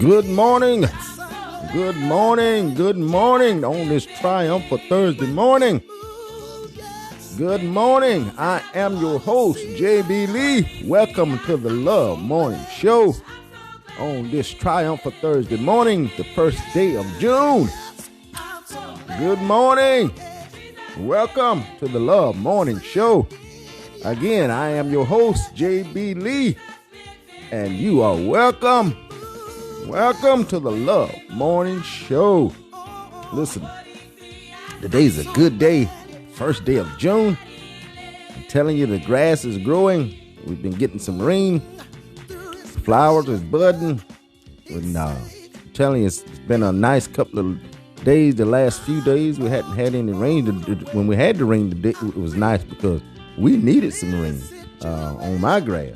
Good morning. Good morning. Good morning on this Triumphal Thursday morning. Good morning. I am your host, JB Lee. Welcome to the Love Morning Show on this Triumphal Thursday morning, the first day of June. Good morning. Welcome to the Love Morning Show. Again, I am your host, JB Lee, and you are welcome. Welcome to the Love Morning Show. Listen, today's a good day, first day of June. I'm telling you, the grass is growing. We've been getting some rain. Flowers is budding. And, I'm telling you, it's been a nice couple of days. The last few days, we hadn't had any rain. When we had the rain today, it was nice because we needed some rain on my grass.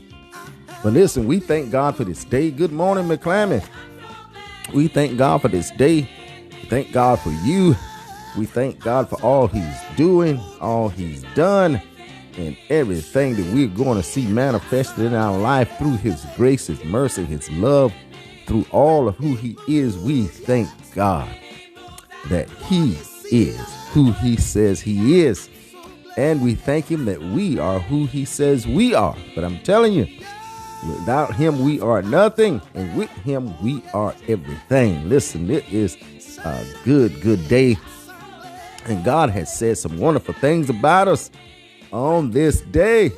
But listen, we thank God for this day. Good morning, McClammy. We thank God for this day. We thank God for you. We thank God for all he's doing, all he's done, and everything that we're going to see manifested in our life through his grace, his mercy, his love, through all of who he is. We thank God that he is who he says he is. And we thank him that we are who he says we are. But I'm telling you, without him, we are nothing. And with him, we are everything. Listen, it is a good day. And God has said some wonderful things about us on this day.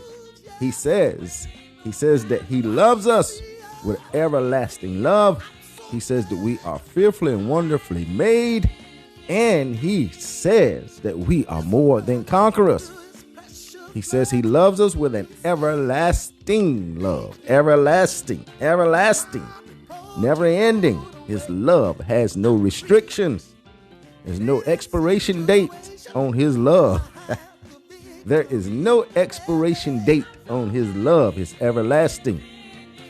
He says that he loves us with everlasting love. He says that we are fearfully and wonderfully made. And he says that we are more than conquerors. He says he loves us with an everlasting love. Everlasting, never ending. His love has no restrictions. There's no expiration date on his love. There is no expiration date on his love. It's everlasting.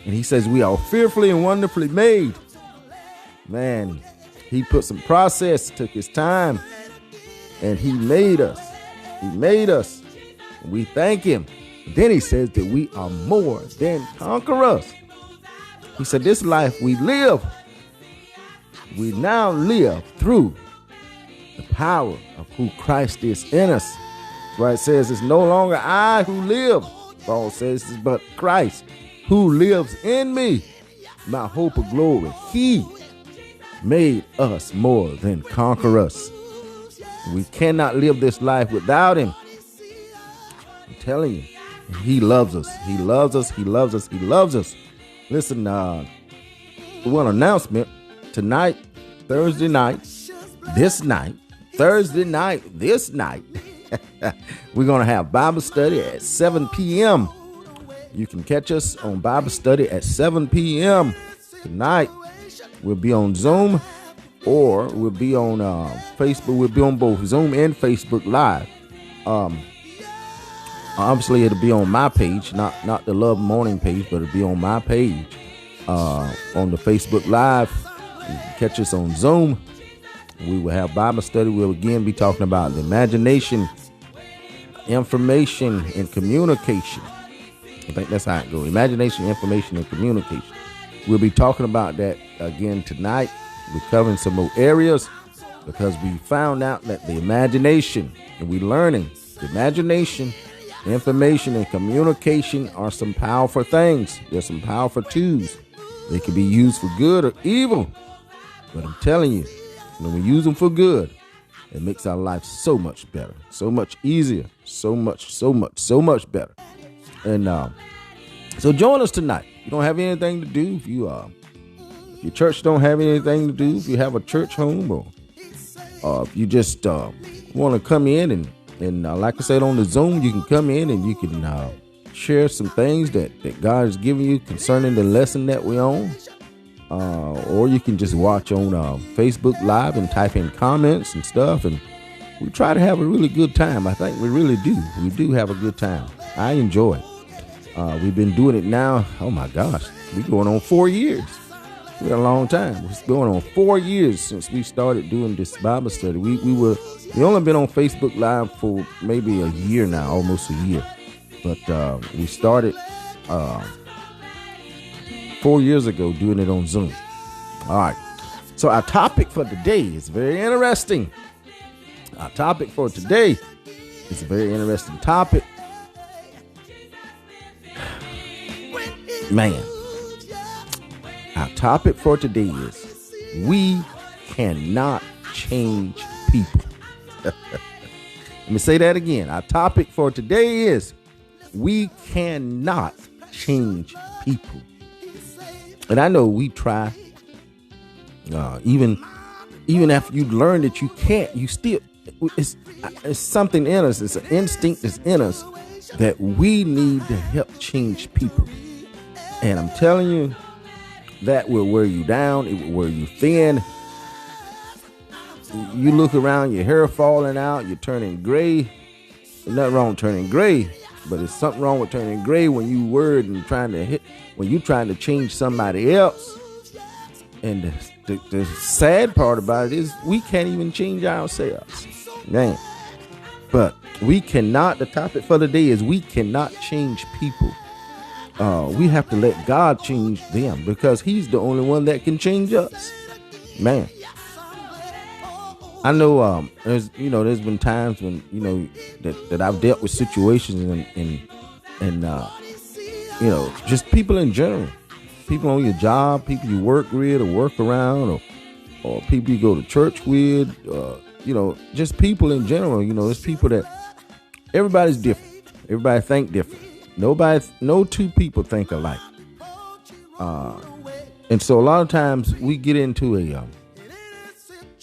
And he says we are fearfully and wonderfully made. Man, he put some process, took his time, and he made us. He made us. We thank him. Then he says that we are more than conquerors. He said this life we live, we now live through the power of who Christ is in us. That's why it says it's no longer I who live, Paul says, but Christ who lives in me, my hope of glory. He made us more than conquerors. We cannot live this life without him. I'm telling you, he loves us. He loves us. He loves us. He loves us. Listen, one announcement tonight, Thursday night, this night, we're going to have Bible study at 7 p.m. You can catch us on Bible study at 7 p.m. tonight. We'll be on Zoom or we'll be on Facebook. We'll be on both Zoom and Facebook Live. Obviously, it'll be on my page, not the Love Morning page, but it'll be on my page on the Facebook Live. You can catch us on Zoom. We will have Bible study. We'll again be talking about the imagination, information, and communication. I think that's how it goes. Imagination, information, and communication. We'll be talking about that again tonight. We're covering some more areas because we found out that the imagination, and we're learning the imagination, information, and communication are some powerful things. They're some powerful tools. They can be used for good or evil. But I'm telling you, when we use them for good, it makes our life so much better, so much easier, so much better. And so join us tonight. You don't have anything to do, if your church don't have anything to do, if you have a church home, or if you just want to come in and like I said on the Zoom, you can come in and you can share some things that God has given you concerning the lesson that we're on. Or you can just watch on Facebook Live and type in comments and stuff. And we try to have a really good time. I think we really do. We do have a good time. I enjoy it. We've been doing it now. Oh my gosh, we're going on 4 years. It's been a long time. It's going on 4 years since we started doing this Bible study. We only been on Facebook Live for maybe a year now, almost a year. But we started 4 years ago doing it on Zoom. All right. So our topic for today is very interesting. Our topic for today is a very interesting topic. Man, our topic for today is we cannot change people. Let me say that again. Our topic for today is we cannot change people. And I know we try. Even after you learn that you can't, you still, it's something in us. It's an instinct that's in us that we need to help change people. And I'm telling you, that will wear you down. It will wear you thin. You look around, your hair falling out, you're turning gray. There's nothing wrong with turning gray, but there's something wrong with turning gray when you worried and when you're trying to change somebody else. And the sad part about it is we can't even change ourselves, man. But we cannot. The topic for the day is we cannot change people. We have to let God change them because He's the only one that can change us, man. I know there's been times when that I've dealt with situations and just people in general. People on your job, people you work with or work around, or people you go to church with, just people in general. It's people that everybody's different. Everybody think different. No two people think alike. And so a lot of times we get into a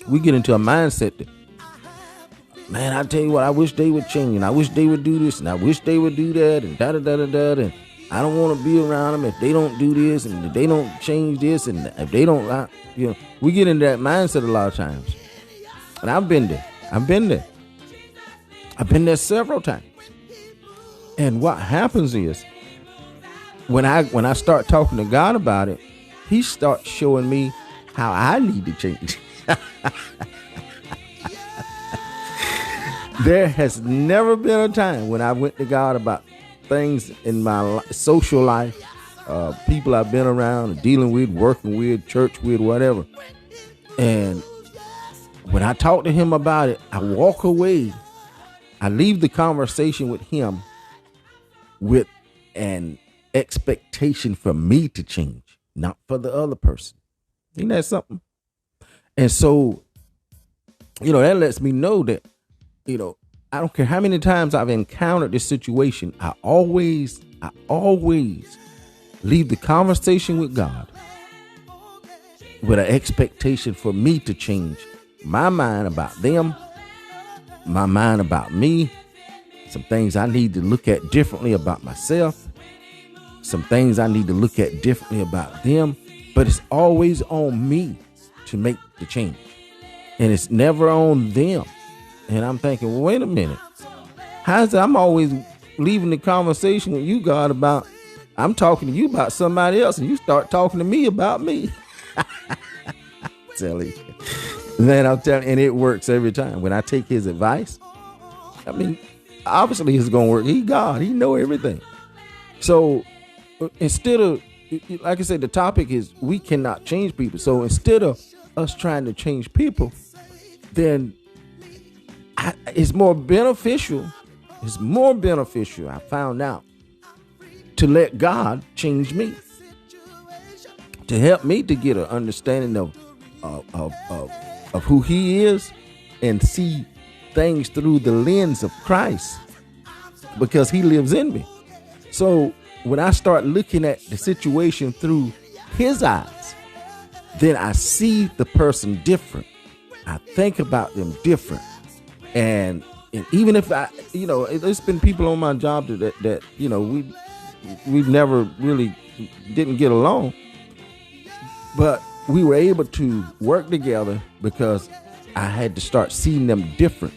mindset that, man, I tell you what, I wish they would change, and I wish they would do this, and I wish they would do that, and da-da-da-da-da, and I don't want to be around them if they don't do this and if they don't change this and if they don't, we get into that mindset a lot of times. And I've been there. I've been there several times. And what happens is when I start talking to God about it, He starts showing me how I need to change. There has never been a time when I went to God about things in my social life, people I've been around, dealing with, working with, church with, whatever. And when I talk to Him about it, I walk away. I leave the conversation with Him with an expectation for me to change, not for the other person. Ain't that something? And so, that lets me know that, I don't care how many times I've encountered this situation, I always leave the conversation with God with an expectation for me to change my mind about them, my mind about me, some things I need to look at differently about myself, some things I need to look at differently about them, but it's always on me to make the change, and it's never on them. And I'm thinking, well, wait a minute. How's that? I'm always leaving the conversation with you, God, about I'm talking to you about somebody else, and you start talking to me about me. Tell you. Man, I'm telling you, and it works every time. When I take His advice, I mean, obviously it's going to work. He God. He know everything. So instead of, like I said, the topic is we cannot change people. So instead of us trying to change people, then it's more beneficial, I found out, to let God change me, to help me to get an understanding of who He is and see things through the lens of Christ, because He lives in me. So when I start looking at the situation through His eyes, then I see the person different. I think about them different. And even if there's been people on my job that we've never really didn't get along, but we were able to work together because I had to start seeing them different.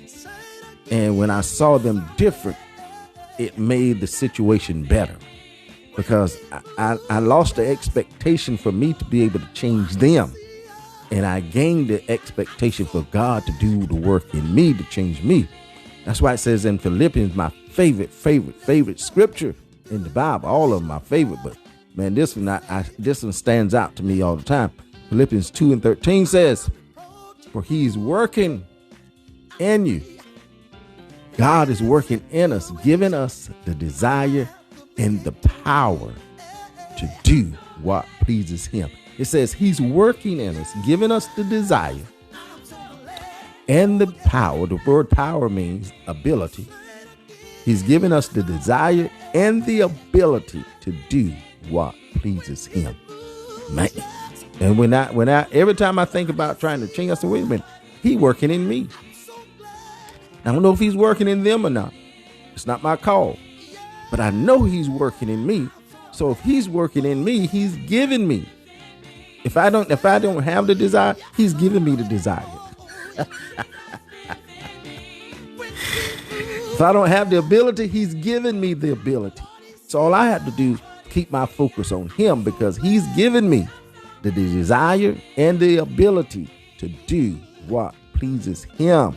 And when I saw them different, it made the situation better, because I lost the expectation for me to be able to change them. And I gained the expectation for God to do the work in me to change me. That's why it says in Philippians, my favorite scripture in the Bible. All of them my favorite, but man, this one stands out to me all the time. Philippians 2:13 says, for he's working in you. God is working in us, giving us the desire and the power to do what pleases him. It says he's working in us, giving us the desire and the power. The word power means ability. He's given us the desire and the ability to do what pleases him. Man. And when I every time I think about trying to change, I say, wait a minute, he working in me. I don't know if he's working in them or not. It's not my call. But I know he's working in me. So if he's working in me, he's giving me. If I don't have the desire, he's giving me the desire. If I don't have the ability, he's giving me the ability. So all I have to do is keep my focus on him, because he's given me the desire and the ability to do what pleases him.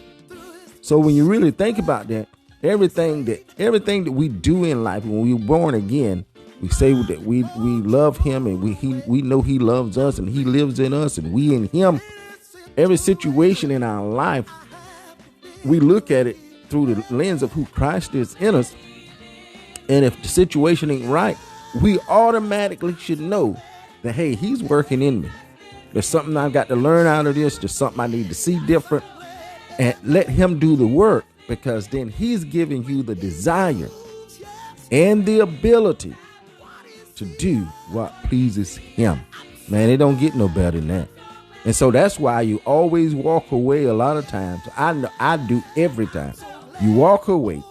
So when you really think about that, everything that we do in life, when we're born again, we say that we love him, and we know he loves us, and he lives in us, and we in him. Every situation in our life, we look at it through the lens of who Christ is in us. And if the situation ain't right, we automatically should know that, hey, he's working in me. There's something I've got to learn out of this. There's something I need to see different, and let him do the work, because then he's giving you the desire and the ability to do what pleases him. Man, it don't get no better than that. And so that's why you always walk away a lot of times. I know I do every time. You walk away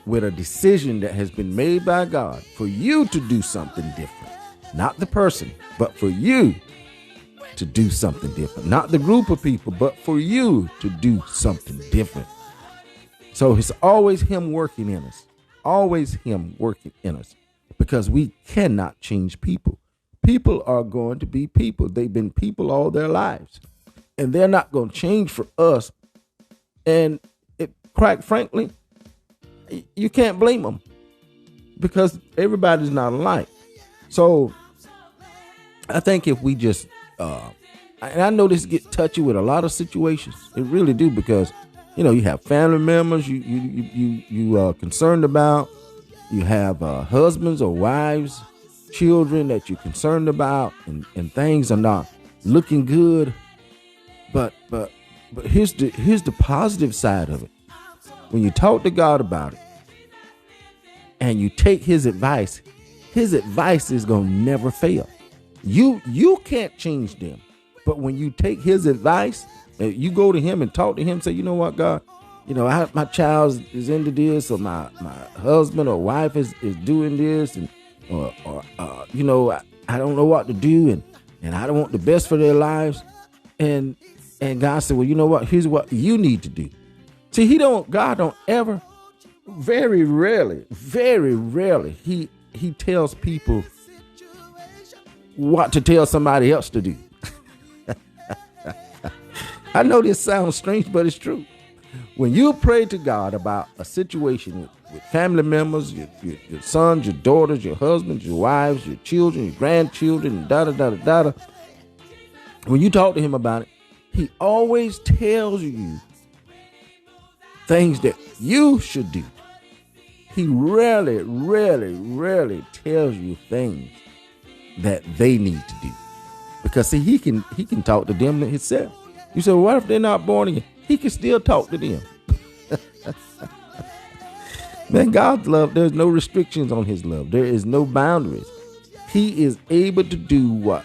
with a decision that has been made by God for you to do something different. Not the person, but for you to do something different. Not the group of people, but for you to do something different. So it's always him working in us. Always him working in us. Because we cannot change people. People are going to be people. They've been people all their lives. And they're not going to change for us. And quite frankly, you can't blame them. Because everybody's not alike. So I think if we just, and I know this get touchy with a lot of situations. It really do, because, you have family members you are concerned about. You have husbands or wives, children that you're concerned about, and things are not looking good. But here's the positive side of it. When you talk to God about it and you take his advice is going to never fail. You can't change them. But when you take his advice, you go to him and talk to him, say, you know what, God, my child is into this, or my husband or wife is doing this, and or I don't know what to do, and I don't want the best for their lives. And God said, well, you know what? Here's what you need to do. See, God don't ever, very rarely, he tells people what to tell somebody else to do. I know this sounds strange, but it's true. When you pray to God about a situation with family members, your sons, your daughters, your husbands, your wives, your children, your grandchildren, da-da-da-da-da, when you talk to him about it, he always tells you things that you should do. He rarely tells you things that they need to do. Because see, he can talk to them himself. You say, well, what if they're not born again? He can still talk to them. Man, God's love, there's no restrictions on his love. There is no boundaries. He is able to do what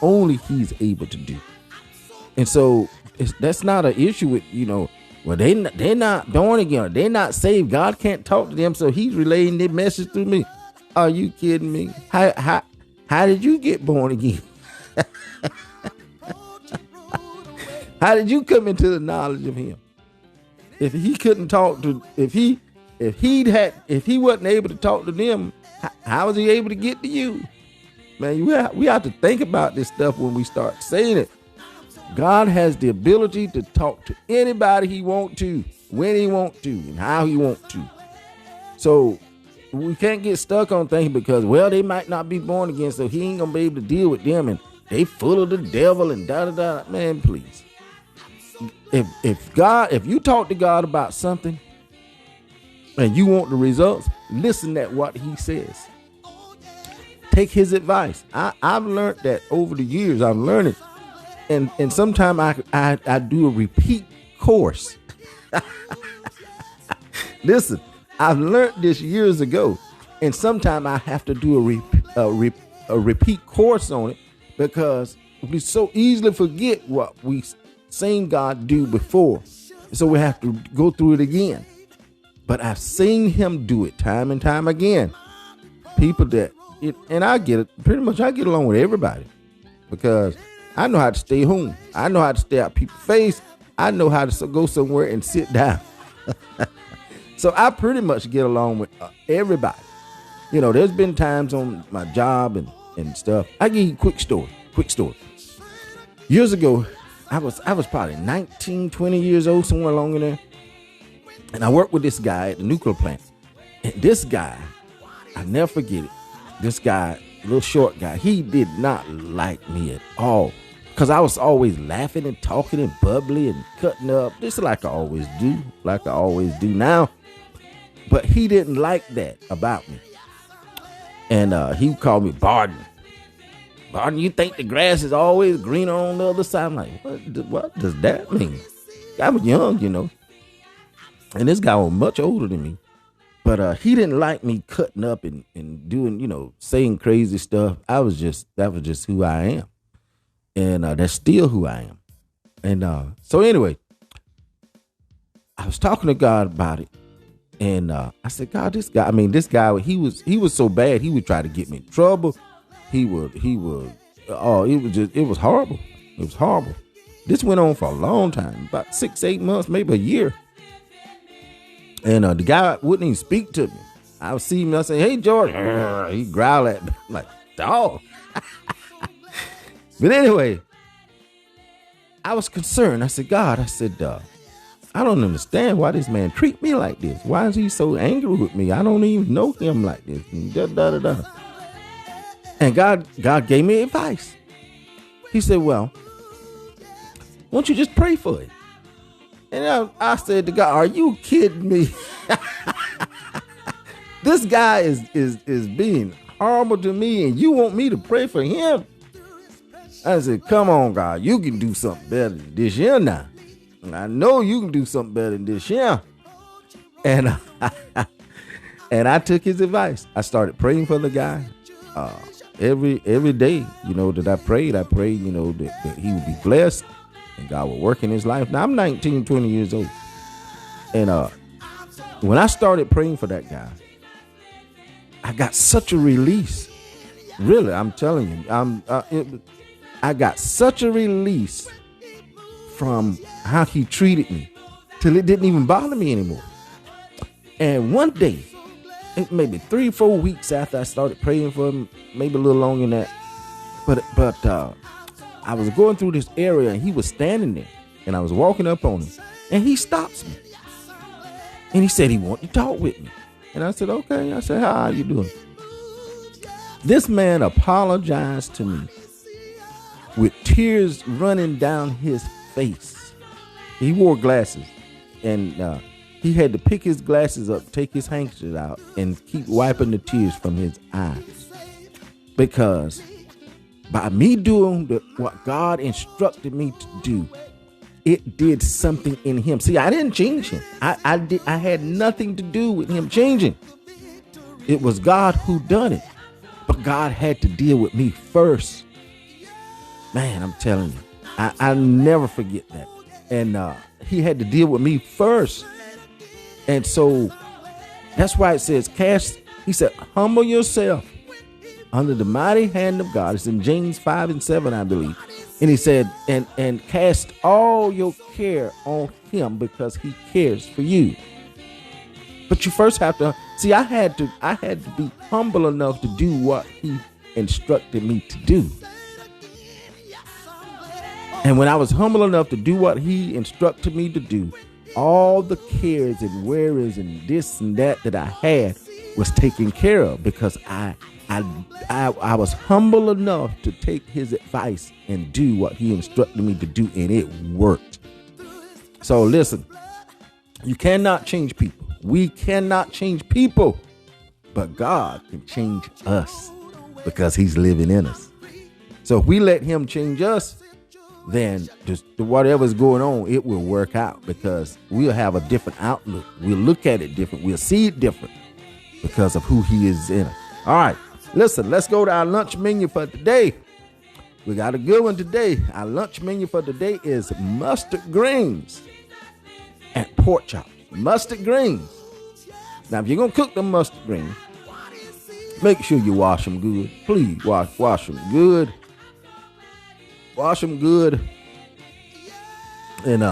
only he's able to do. And so that's not an issue with, well, they're not born again. They're not saved. God can't talk to them, so he's relaying their message through me. Are you kidding me? How did you get born again? How did you come into the knowledge of him? If he couldn't talk to, if he wasn't able to talk to them, how was he able to get to you? Man, we have to think about this stuff when we start saying it. God has the ability to talk to anybody he want to, when he want to, and how he want to. So we can't get stuck on things because, well, they might not be born again, so he ain't gonna be able to deal with them, and they full of the devil and da-da-da. Man, please. If you talk to God about something and you want the results, listen to what he says. Take his advice. I've learned that over the years. I've learned it. And sometimes I do a repeat course. Listen, I've learned this years ago. And sometimes I have to do a repeat course on it because we so easily forget what we seen God do before. So we have to go through it again. But I've seen him do it time and time again. People and I get it. Pretty much I get along with everybody because I know how to stay home. I know how to stay out people's face. I know how to go somewhere and sit down. So I pretty much get along with everybody. You know, there's been times on my job and stuff. I give you a quick story. Years ago, I was probably 19, 20 years old, somewhere along in there. And I worked with this guy at the nuclear plant. And this guy, I'll never forget it. This guy, little short guy, he did not like me at all. Because I was always laughing and talking and bubbly and cutting up. Just like I always do now. But he didn't like that about me. And he called me Barton. Barton, you think the grass is always greener on the other side? I'm like, what does that mean? I was young, you know. And this guy was much older than me. But he didn't like me cutting up and doing, you know, saying crazy stuff. That was just who I am. And that's still who I am. And so anyway, I was talking to God about it. And I said, God, this guy, he was so bad. He would try to get me in trouble. It was horrible. It was horrible. This went on for a long time, about 6-8 months, maybe a year. And the guy wouldn't even speak to me. I would see him, I say, hey, George. He'd growl at me. I'm like, dog. But anyway, I was concerned. I said, God, I don't understand why this man treat me like this. Why is he so angry with me? I don't even know him like this. And And God gave me advice. He said, well, why don't you just pray for it? And I said to God, are you kidding me? This guy is being horrible to me, and you want me to pray for him? I said, come on, God, you can do something better than this here now. I know you can do something better than this here. And I took his advice. I started praying for the guy. Every day, that I prayed, that he would be blessed and God would work in his life. Now I'm 19, 20 years old. And when I started praying for that guy, I got such a release. Really, I'm telling you, I got such a release from how he treated me till it didn't even bother me anymore. And one day, maybe 3-4 weeks after I started praying for him, maybe a little longer than that, but I was going through this area and he was standing there, and I was walking up on him, and he stops me, and he said he wanted to talk with me, and I said, okay. I said, how are you doing? This man apologized to me with tears running down his face. He wore glasses, and he had to pick his glasses up, take his handkerchief out, and keep wiping the tears from his eyes. Because by me doing what God instructed me to do, it did something in him. See, I didn't change him. I had nothing to do with him changing. It was God who done it. But God had to deal with me first. Man, I'm telling you, I'll never forget that. And he had to deal with me first. And so that's why it says, he said, humble yourself under the mighty hand of God. It's in James 5:7, I believe. And he said, and cast all your care on him because he cares for you. But you first have to see, I had to be humble enough to do what he instructed me to do. And when I was humble enough to do what he instructed me to do, all the cares and worries and this and that I had was taken care of because I I was humble enough to take his advice and do what he instructed me to do, and it worked. So listen, you cannot change people. We cannot change people, but God can change us because he's living in us. So if we let him change us, then just whatever's going on, it will work out because we'll have a different outlook. We'll look at it different. We'll see it different because of who he is in us. All right, listen, let's go to our lunch menu for today. We got a good one today. Our lunch menu for today is mustard greens and pork chops. Mustard greens. Now, if you're going to cook the mustard greens, make sure you wash them good. Please wash them good. Wash them good. And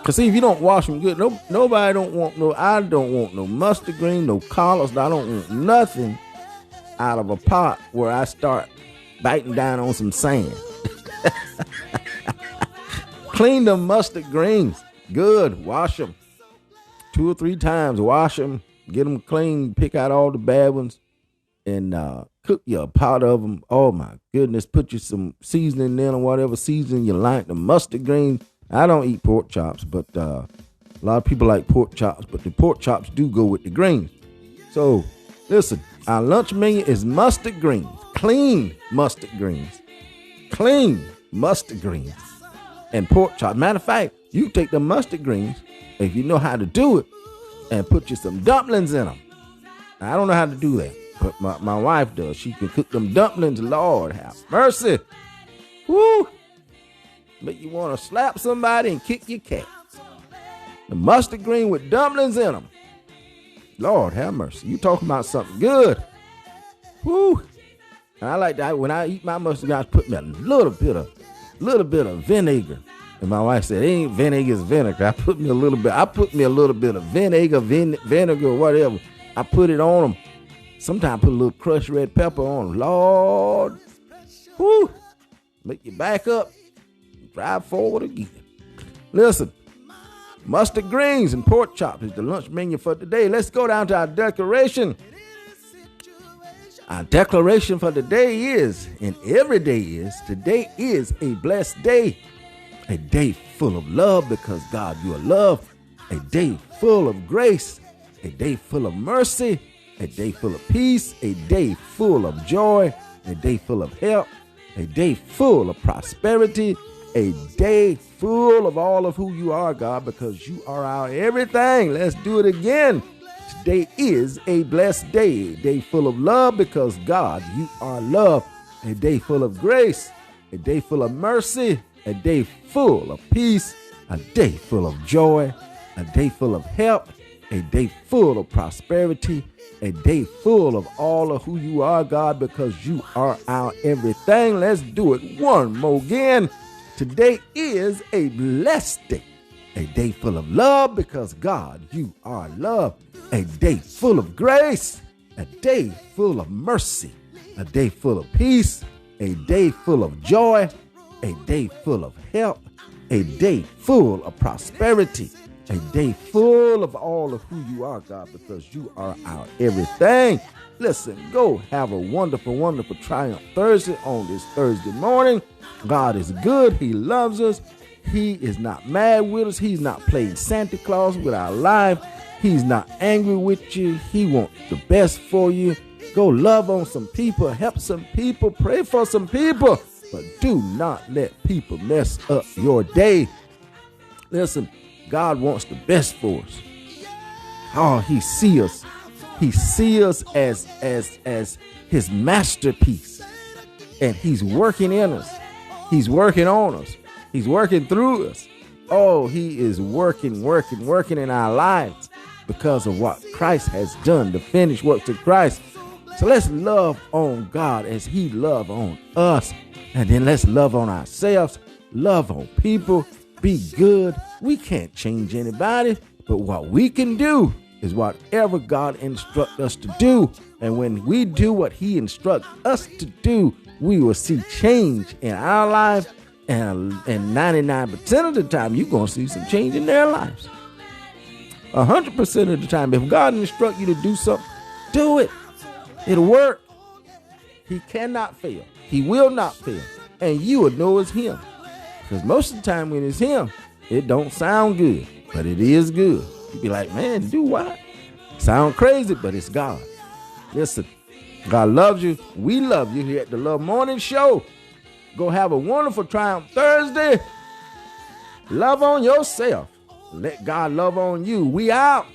cause see, if you don't wash them good, nobody don't want no. I don't want no mustard green, no collards. I don't want nothing out of a pot where I start biting down on some sand. Clean the mustard greens good. Wash them 2 or 3 times. Wash them. Get them clean. Pick out all the bad ones, and cook you a pot of them. Oh my goodness! Put you some seasoning in or whatever seasoning you like. The mustard greens. I don't eat pork chops, but a lot of people like pork chops. But the pork chops do go with the greens. So listen, our lunch menu is mustard greens, clean mustard greens, and pork chops. Matter of fact, you take the mustard greens if you know how to do it, and put you some dumplings in them. I don't know how to do that, but my wife does. She can cook them dumplings. Lord have mercy. Woo! Make you want to slap somebody and kick your cat. The mustard green with dumplings in them. Lord have mercy. You talking about something good. Woo! And I like that. When I eat my mustard greens, I put me a little bit of vinegar. And my wife said, it ain't vinegar, it's vinegar. I put me a little bit of vinegar, or whatever. I put it on them. Sometimes I put a little crushed red pepper on them. Lord. Whoo. Make you back up. Drive forward again. Listen. Mustard greens and pork chops is the lunch menu for today. Let's go down to our declaration. Our declaration for today is, and every day is, today is a blessed day. A day full of love because God, you are love. A day full of grace. A day full of mercy. A day full of peace. A day full of joy. A day full of help. A day full of prosperity. A day full of all of who you are, God, because you are our everything. Let's do it again. Today is a blessed day. A day full of love because God, you are love. A day full of grace. A day full of mercy. A day full of peace, a day full of joy, a day full of help, a day full of prosperity, a day full of all of who you are, God, because you are our everything. Let's do it one more again. Today is a blessed day, a day full of love because God, you are love, a day full of grace, a day full of mercy, a day full of peace, a day full of joy, a day full of help, a day full of prosperity, a day full of all of who you are, God, because you are our everything. Listen, go have a wonderful, wonderful Triumph Thursday on this Thursday morning. God is good. He loves us. He is not mad with us. He's not playing Santa Claus with our life. He's not angry with you. He wants the best for you. Go love on some people, help some people, pray for some people. But do not let people mess up your day. Listen, God wants the best for us. Oh, he sees us. He sees us as his masterpiece. And he's working in us. He's working on us. He's working through us. Oh, he is working in our lives because of what Christ has done, the finished works of Christ. So let's love on God as he loved on us. And then let's love on ourselves, love on people, be good. We can't change anybody, but what we can do is whatever God instructs us to do. And when we do what he instructs us to do, we will see change in our lives. And 99% of the time, you're going to see some change in their lives. 100% of the time, if God instructs you to do something, do it. It'll work. He cannot fail. He will not fail. And you will know it's him. Because most of the time when it's him, it don't sound good, but it is good. You be like, man, do what? Sound crazy, but it's God. Listen, God loves you. We love you here at the Love Morning Show. Go have a wonderful Triumph Thursday. Love on yourself. Let God love on you. We out.